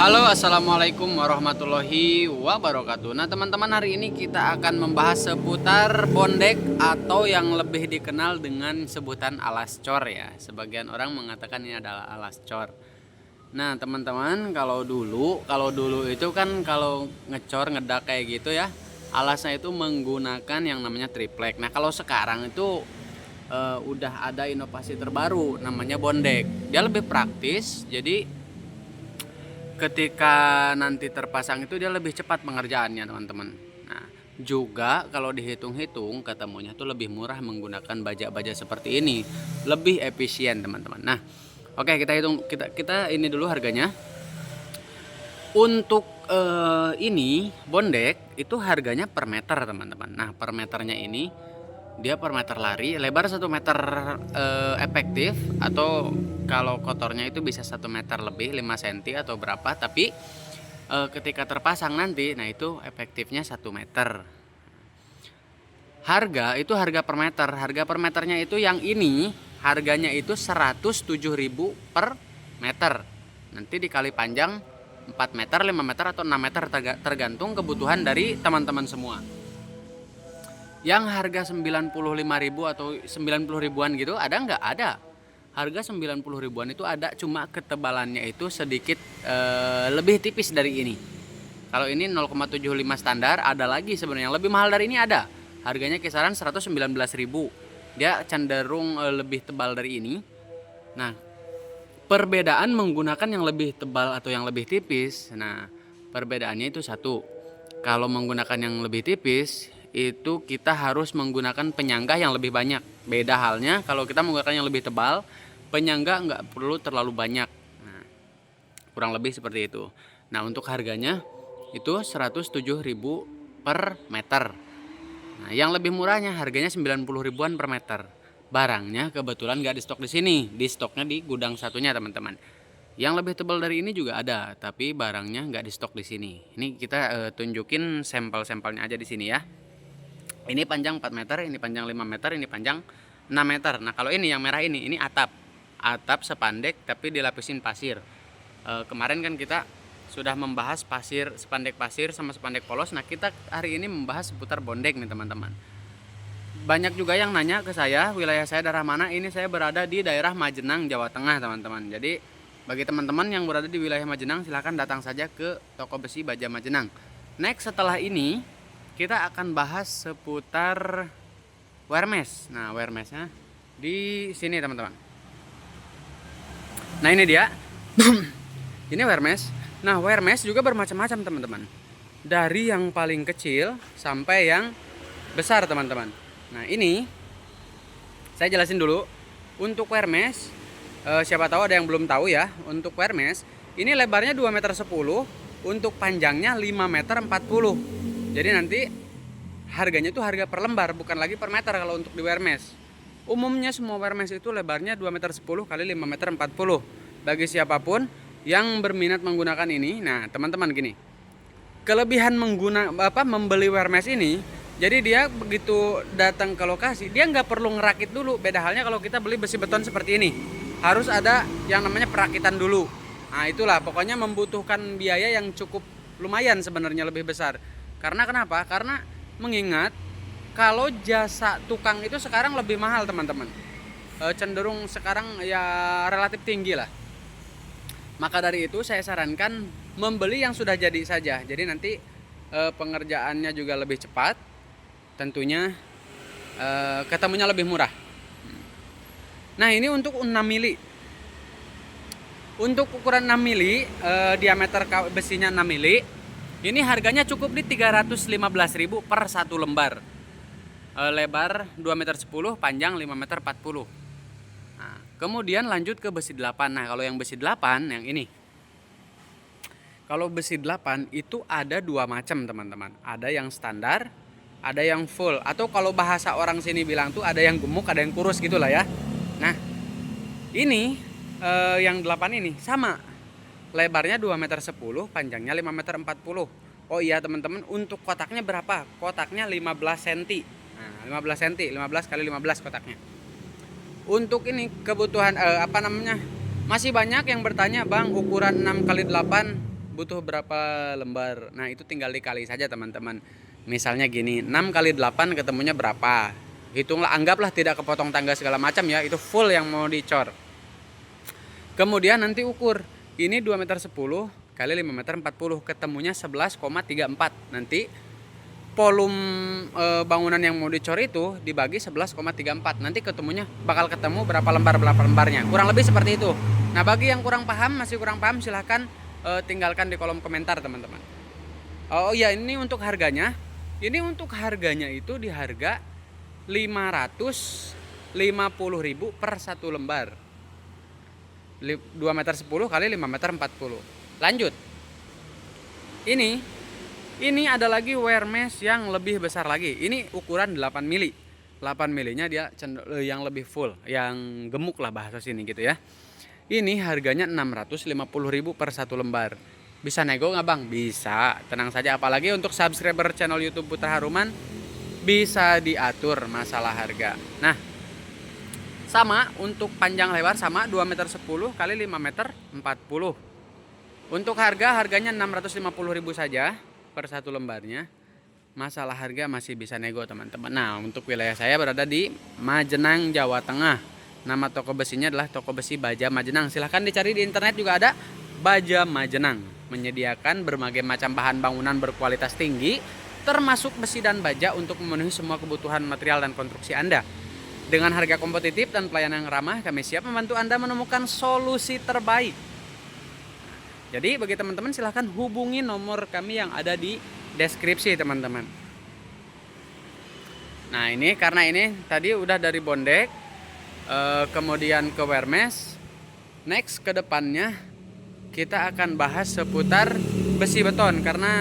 Halo, assalamualaikum warahmatullahi wabarakatuh. Nah, teman-teman, hari ini kita akan membahas seputar bondek atau yang lebih dikenal dengan sebutan alas cor ya. Sebagian orang mengatakan ini adalah alas cor. Nah, teman-teman, kalau dulu itu kan kalau ngecor ngedak kayak gitu ya, alasnya itu menggunakan yang namanya triplek. Nah, kalau sekarang itu udah ada inovasi terbaru namanya bondek. Dia lebih praktis, jadi ketika nanti terpasang itu dia lebih cepat pengerjaannya, teman-teman. Nah, juga kalau dihitung-hitung ketemunya tuh lebih murah menggunakan baja-baja seperti ini, lebih efisien, teman-teman. Nah, oke, kita hitung, kita ini dulu harganya. Untuk ini bondek itu harganya per meter, teman-teman. Nah, per meternya ini dia per meter lari lebar 1 meter, efektif, atau kalau kotornya itu bisa 1 meter lebih 5 cm atau berapa, tapi ketika terpasang nanti, nah itu efektifnya 1 meter. Harga itu harga per meter. Harga per meternya itu yang ini harganya itu 107.000 per meter. Nanti dikali panjang 4 meter, 5 meter atau 6 meter tergantung kebutuhan dari teman-teman semua. Yang harga 95.000 atau 90 ribuan gitu ada nggak? Ada. Harga 90 ribuan itu ada, cuma ketebalannya itu sedikit lebih tipis dari ini. Kalau ini 0,75 standar, ada lagi sebenarnya yang lebih mahal dari ini ada. Harganya kisaran 119.000. Dia cenderung lebih tebal dari ini. Nah, perbedaan menggunakan yang lebih tebal atau yang lebih tipis. Nah, perbedaannya itu satu. Kalau menggunakan yang lebih tipis, itu kita harus menggunakan penyangga yang lebih banyak. Beda halnya kalau kita menggunakan yang lebih tebal, penyangga nggak perlu terlalu banyak. Nah, kurang lebih seperti itu. Nah, untuk harganya itu 107.000 per meter. Nah, yang lebih murahnya harganya 90 ribuan per meter. Barangnya kebetulan nggak di stok di sini, di stoknya di gudang satunya, teman-teman. Yang lebih tebal dari ini juga ada, tapi barangnya nggak di stok di sini. Ini kita tunjukin sampel-sampelnya aja di sini ya. Ini panjang 4 meter, ini panjang 5 meter, ini panjang 6 meter. Nah, kalau ini yang merah ini atap. Atap sepandek tapi dilapisin pasir. Kemarin kan kita sudah membahas pasir, spandek pasir sama spandek polos. Nah, kita hari ini membahas seputar bondek nih, teman-teman. Banyak juga yang nanya ke saya, wilayah saya daerah mana? Ini saya berada di daerah Majenang, Jawa Tengah, teman-teman. Jadi bagi teman-teman yang berada di wilayah Majenang, silahkan datang saja ke toko besi Baja Majenang. Next, setelah ini kita akan bahas seputar wearmesh. Nah, wearmeshnya di sini, teman-teman. Nah, ini dia. Ini wearmesh. Nah, wearmesh juga bermacam-macam, teman-teman. Dari yang paling kecil sampai yang besar, teman-teman. Nah, ini saya jelasin dulu. Untuk wearmesh, siapa tahu ada yang belum tahu ya. Untuk wearmesh, ini lebarnya 2,10 meter, untuk panjangnya 5,40 meter. Jadi nanti harganya itu harga per lembar, bukan lagi per meter kalau untuk di wearmesh. Umumnya semua wearmesh itu lebarnya 2,10 meter kali 5,40 meter. Bagi siapapun yang berminat menggunakan ini, nah teman-teman gini, kelebihan membeli wearmesh ini, jadi dia begitu datang ke lokasi dia nggak perlu ngerakit dulu. Beda halnya kalau kita beli besi beton seperti ini, harus ada yang namanya perakitan dulu. Nah, itulah pokoknya membutuhkan biaya yang cukup lumayan sebenarnya, lebih besar. Karena kenapa? Karena mengingat kalau jasa tukang itu sekarang lebih mahal, teman-teman. Cenderung sekarang ya relatif tinggi lah. Maka dari itu saya sarankan membeli yang sudah jadi saja. Jadi nanti pengerjaannya juga lebih cepat. Tentunya ketemunya lebih murah. Nah, ini untuk 6 mili. Untuk ukuran 6 mili, diameter besinya 6 mili. Ini harganya cukup di 315.000 per satu lembar. Lebar 2,10 meter, panjang 5,40 meter. Nah, kemudian lanjut ke besi 8. Nah, kalau yang besi 8 yang ini. Kalau besi 8 itu ada dua macam, teman-teman. Ada yang standar, ada yang full, atau kalau bahasa orang sini bilang tuh ada yang gemuk, ada yang kurus gitulah ya. Nah, ini yang 8 ini sama. Lebarnya 2,10 meter, panjangnya 5,40 meter. Oh iya, teman-teman, untuk kotaknya berapa? Kotaknya 15 cm. Nah, 15 cm, 15 kali 15 kotaknya. Untuk ini kebutuhan masih banyak yang bertanya, "Bang, ukuran 6 kali 8 butuh berapa lembar. Nah, itu tinggal dikali saja teman-teman. Misalnya gini, 6 kali 8 ketemunya berapa? Hitunglah, anggaplah tidak kepotong tangga segala macam ya, itu full yang mau dicor. Kemudian nanti ukur, ini 2 meter 10 kali 5 meter 40, ketemunya 11,34. Nanti volume bangunan yang mau dicor itu dibagi 11,34. Nanti ketemunya bakal ketemu berapa lembarnya. Kurang lebih seperti itu. Nah, bagi yang masih kurang paham, silahkan tinggalkan di kolom komentar teman-teman. Oh iya, ini untuk harganya. Ini untuk harganya itu di harga 550.000 per satu lembar. 2 meter 10 kali 5 meter 40. Lanjut. Ini ada lagi wear mesh yang lebih besar lagi. Ini ukuran 8 mili. 8 milinya dia yang lebih full, yang gemuk lah bahasa sini gitu ya. Ini harganya 650.000 per satu lembar. Bisa nego nggak bang? Bisa, tenang saja. Apalagi untuk subscriber channel YouTube Putra Haruman, bisa diatur masalah harga. Nah, sama untuk panjang lebar sama 2 meter 10 kali 5 meter 40. Untuk harganya 650.000 saja per satu lembarnya. Masalah harga masih bisa nego teman-teman. Nah, untuk wilayah saya berada di Majenang, Jawa Tengah. Nama toko besinya adalah Toko Besi Baja Majenang. Silahkan dicari di internet juga ada, Baja Majenang. Menyediakan berbagai macam bahan bangunan berkualitas tinggi, termasuk besi dan baja untuk memenuhi semua kebutuhan material dan konstruksi Anda. Dengan harga kompetitif dan pelayanan yang ramah, kami siap membantu Anda menemukan solusi terbaik. Jadi bagi teman-teman silahkan hubungi nomor kami yang ada di deskripsi teman-teman. Nah, ini karena ini tadi udah dari bondek, kemudian ke wear mesh. Next ke depannya kita akan bahas seputar besi beton, karena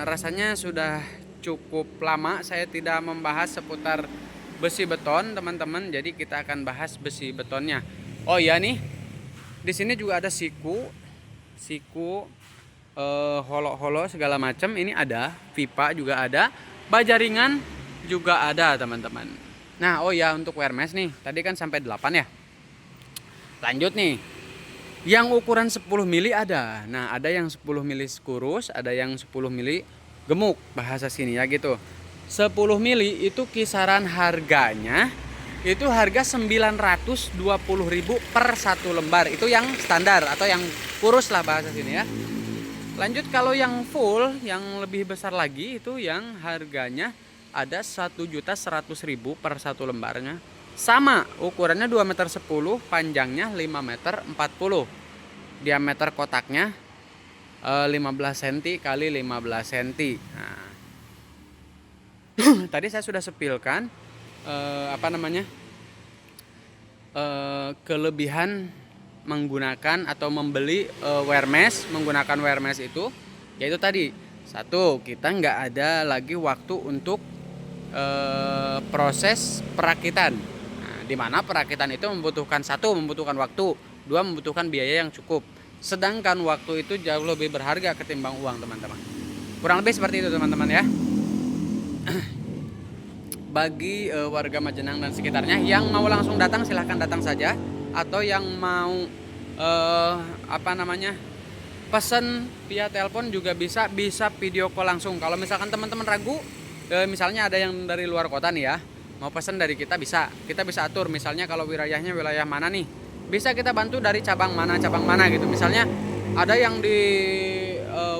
rasanya sudah cukup lama saya tidak membahas seputar besi beton teman-teman. Jadi kita akan bahas besi betonnya. Oh iya nih, di sini juga ada siku, holo segala macam. Ini ada pipa juga ada, baja ringan juga ada teman-teman. Nah, oh ya, untuk wear mesh nih tadi kan sampai 8 ya. Lanjut nih, yang ukuran 10 mili ada. Nah, ada yang 10 mili kurus, ada yang 10 mili gemuk bahasa sini ya gitu. 10 mili itu kisaran harganya itu harga 920.000 per satu lembar. Itu yang standar atau yang kurus lah bahasa sini ya. Lanjut, kalau yang full, yang lebih besar lagi itu yang harganya ada 1.100.000 per satu lembarnya. Sama, ukurannya 2 meter 10, panjangnya 5 meter 40. Diameter kotaknya 15 cm kali 15 cm. Nah, tadi saya sudah sepilkan kelebihan menggunakan atau membeli wear mesh, menggunakan wear mesh itu yaitu tadi, satu, kita nggak ada lagi waktu untuk proses perakitan. Nah, di mana perakitan itu membutuhkan waktu, dua, membutuhkan biaya yang cukup. Sedangkan waktu itu jauh lebih berharga ketimbang uang teman-teman. Kurang lebih seperti itu teman-teman ya. Bagi warga Majenang dan sekitarnya yang mau langsung datang, silahkan datang saja. Atau yang mau pesan via telepon juga bisa video call langsung. Kalau misalkan teman-teman ragu, misalnya ada yang dari luar kota nih ya, mau pesan dari kita kita bisa atur. Misalnya kalau wilayahnya wilayah mana nih, bisa kita bantu dari cabang mana gitu. Misalnya ada yang di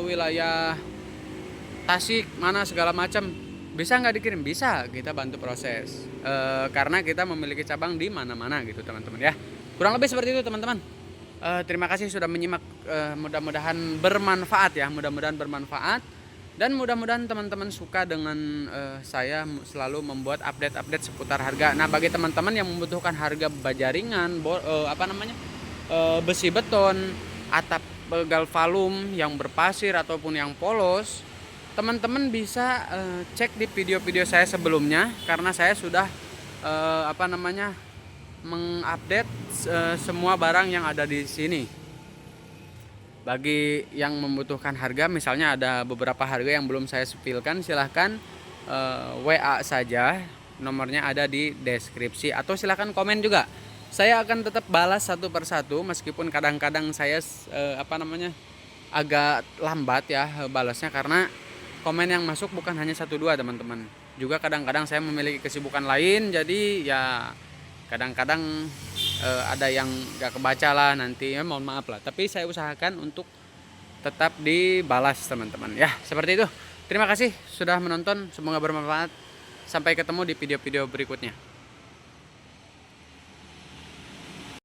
wilayah Tasik mana segala macam, bisa nggak dikirim? Bisa, kita bantu proses. Karena kita memiliki cabang di mana-mana gitu teman-teman ya. Kurang lebih seperti itu teman-teman. Terima kasih sudah menyimak. Mudah-mudahan bermanfaat ya. Dan mudah-mudahan teman-teman suka dengan saya selalu membuat update-update seputar harga. Nah, bagi teman-teman yang membutuhkan harga baja ringan, besi beton, atap galvalum yang berpasir ataupun yang polos, teman-teman bisa cek di video-video saya sebelumnya, karena saya sudah mengupdate semua barang yang ada di sini. Bagi yang membutuhkan harga, misalnya ada beberapa harga yang belum saya sepilkan, silahkan WA saja, nomornya ada di deskripsi, atau silahkan komen juga. Saya akan tetap balas satu persatu, meskipun kadang-kadang saya agak lambat ya balasnya, karena komen yang masuk bukan hanya 1-2 teman-teman. Juga kadang-kadang saya memiliki kesibukan lain, jadi ya kadang-kadang ada yang gak kebaca lah nanti, ya mohon maaf lah. Tapi saya usahakan untuk tetap dibalas teman-teman ya, seperti itu. Terima kasih sudah menonton, semoga bermanfaat. Sampai ketemu di video-video berikutnya.